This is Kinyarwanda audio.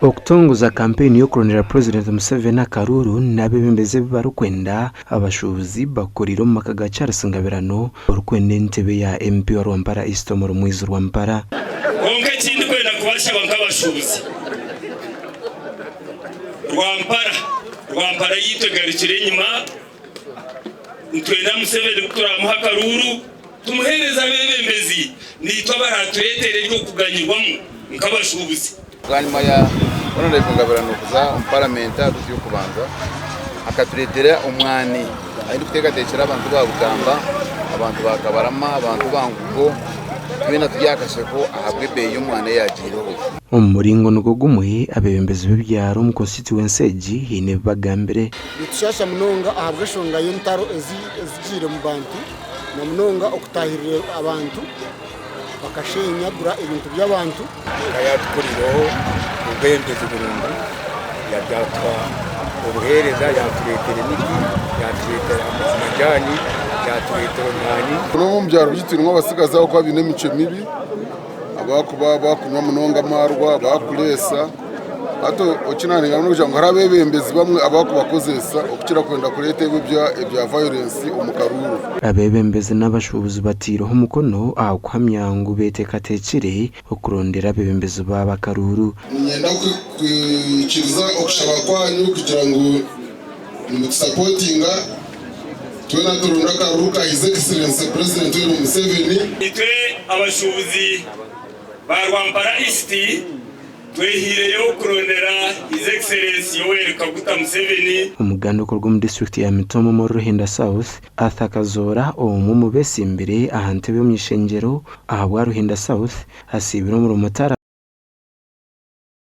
okutongoza kampeni yo kurondera President Museveni akaruru n'abebembezi barukwenda abashubuzi bakorera mu maka ga Charles Ngabirano urukwenda entebe ya MP wa Rwampara East mu rumwizo Rwampara onke kindi kwenda kubashaba nk'abashubuzi Rwampara yitegarikire inyuma ntwenda Museveni kuturamuha akaruru tumuhereza abebembezi nitwa baraturetere ryo kuganyirwamo nk'abashubuzi Ganyuma ya Honorable Ngabirano kuza parliamenta yo kubanza akaturetera umwani ari gutegatekera abantu babugamba abantu bakabarama abantu bangugo twina tubyakasheko ahabwe be y'umwana yagireho umuringo nugugumuye abebembezi b'ibyaro mu constituency hine bagambere bitushasha munonga ahabwe shonga y'intaro ezigire mu bantu na munonga okutahirira abantu bakashenyagura ibintu by'abantu yatukuriraho ubwembezi burundu yabyatwa ubuhereza yaturetera imiti yaturetera amajyani yaturetera umwani no mu byaro byitwa abasigaza ko babine mice mibi abakuba bakunywa munonga marwa bakuresa ato okinanira no kugira ngo harabebembezi bamwe abakubakozesa okukira kwenda kurete ibya violence umukaruru abebembezi n'abashubuzi batiroho umukono akwamyangu betekatekire okurondera abebembezi babakaruru nyenda kwikiriza okushaba kwanyu kugira ngo supportinga twena turunda karuka His Excellency President Museveni itwe abashubuzi ba Rwampara East twehireyo kurondera His Excellency Yoweri Kaguta Museveni umuganda ukorwa mu district ya Mitomo mu Ruhinda South athakazora mu besimbere ahantebe mu ishengero ahabwa Ruhinda South hasibiro mu Rumutara